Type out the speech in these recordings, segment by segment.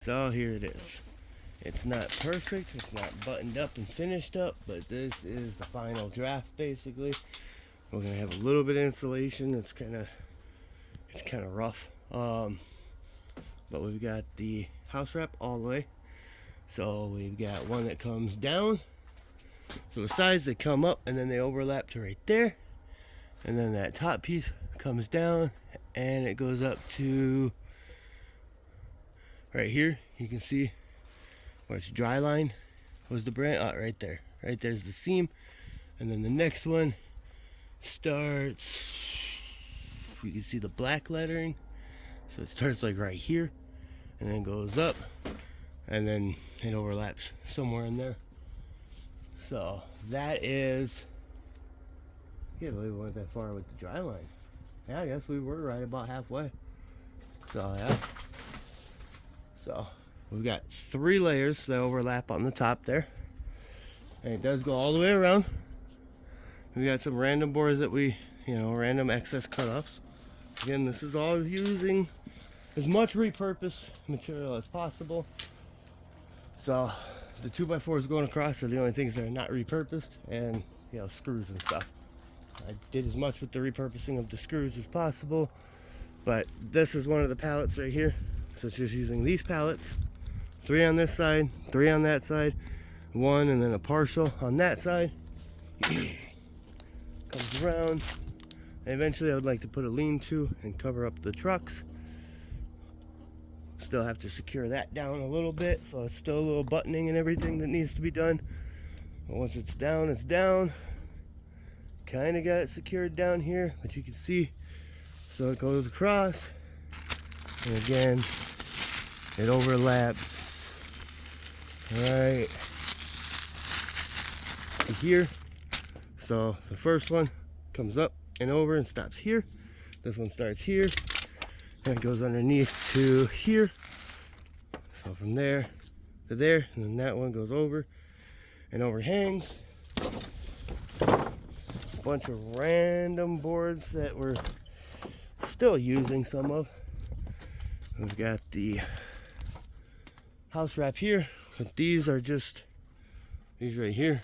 So here it is. It's not perfect, it's not buttoned up and finished up, but this is the final draft basically. We're gonna have a little bit of insulation. It's kind of rough, but we've got the house wrap all the way. So we've got one that comes down. So the sides, they come up and then they overlap to right there, and then that top piece comes down and it goes up to right here. You can see where it's dry line was the brand. Right there. Right there's the seam. And then the next one starts, you can see the black lettering. So it starts like right here and then goes up and then it overlaps somewhere in there. So that is, I can't believe we went that far with the dry line. Yeah, I guess we were right about halfway. So yeah. So we've got 3 layers that overlap on the top there. And it does go all the way around. We got some random boards that we, random excess cutoffs. Again, this is all using as much repurposed material as possible. So the 2x4s going across are the only things that are not repurposed, and screws and stuff. I did as much with the repurposing of the screws as possible, but this is one of the pallets right here. So it's just using these pallets, 3 on this side, 3 on that side, 1 and then a partial on that side. Comes around, and eventually I would like to put a lean-to and cover up the trucks. Still have to secure that down a little bit, so it's still a little buttoning and everything that needs to be done. But once it's down, it's down. Kind of got it secured down here, but you can see, so it goes across, and again, it overlaps right to here. So the first one comes up and over and stops here. This one starts here and it goes underneath to here. So from there to there, and then that one goes over and overhangs. A bunch of random boards that we're still using some of. We've got the house wrap here, but these are just these right here.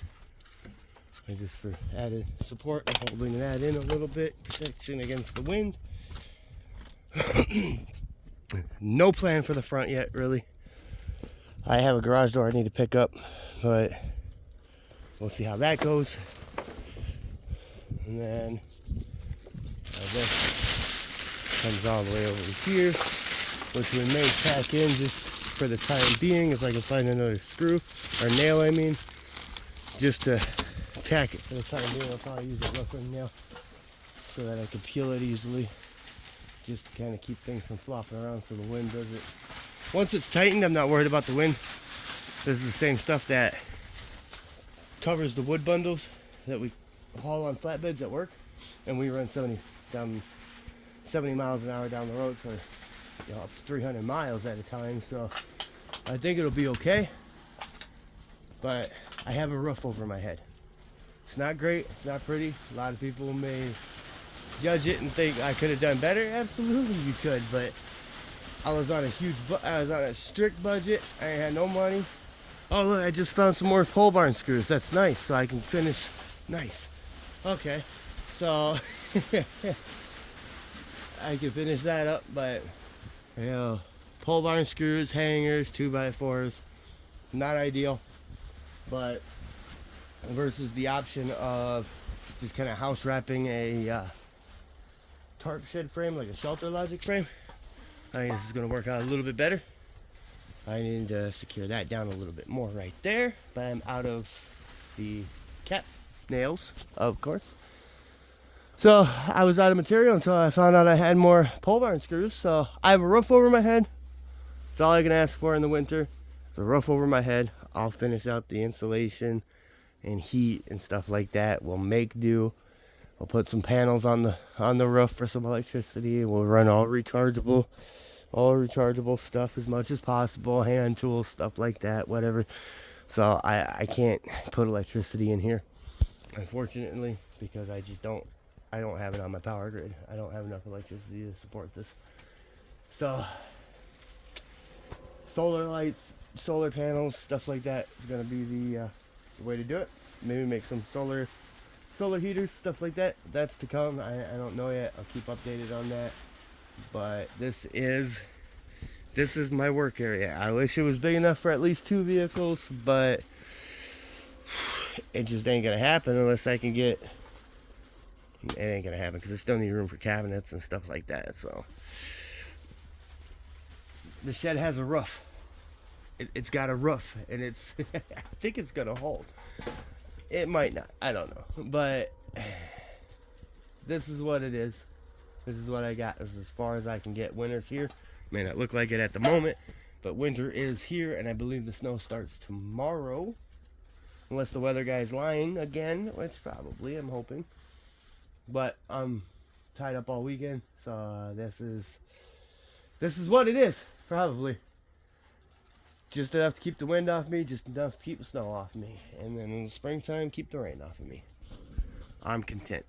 They're just for added support, holding that in a little bit, protection against the wind. No plan for the front yet, really. I have a garage door I need to pick up, but we'll see how that goes. And then this comes all the way over here, which we may tack in just for the time being, if I can find another screw, or nail I mean, just to tack it for the time being. I'll probably use a rougher nail so that I can peel it easily, just to kind of keep things from flopping around so the wind does it. Once it's tightened, I'm not worried about the wind. This is the same stuff that covers the wood bundles that we haul on flatbeds at work, and we run 70 miles an hour down the road for up to 300 miles at a time. So I think it'll be okay, but I have a roof over my head. It's not great, it's not pretty. A lot of people may judge it and think I could have done better. Absolutely you could, but I was on a strict budget. I had no money. Oh look, I just found some more pole barn screws. That's nice, so I can finish. Nice. Okay, so I can finish that up, but pole barn screws, hangers, 2x4s, not ideal. But versus the option of just kind of house wrapping a tarp shed frame, like a shelter logic frame, I think this is going to work out a little bit better. I need to secure that down a little bit more right there, but I'm out of the cap nails, of course. So I was out of material until I found out I had more pole barn screws. So I have a roof over my head. That's all I can ask for in the winter. The roof over my head. I'll finish out the insulation and heat and stuff like that. We'll make do. We'll put some panels on the roof for some electricity. We'll run all rechargeable stuff as much as possible, hand tools, stuff like that, whatever. So I can't put electricity in here, unfortunately, because I don't have it on my power grid. I don't have enough electricity to support this. So solar lights, solar panels, stuff like that is gonna be the way to do it. Maybe make some solar heaters, stuff like that. That's to come. I don't know yet. I'll keep updated on that. But this is my work area. I wish it was big enough for at least 2 vehicles, but it just ain't gonna happen unless I can get. It ain't gonna happen because I still need room for cabinets and stuff like that. So the shed has a roof. It's got a roof, and it's. I think it's gonna hold. It might not. I don't know, but this is what it is. This is what I got. This is as far as I can get. Winter's here. May not look like it at the moment, but winter is here, and I believe the snow starts tomorrow. Unless the weather guy's lying again, which probably I'm hoping. But I'm tied up all weekend, so this is what it is, probably. Just enough to keep the wind off me, just enough to keep the snow off me. And then in the springtime, keep the rain off of me. I'm content.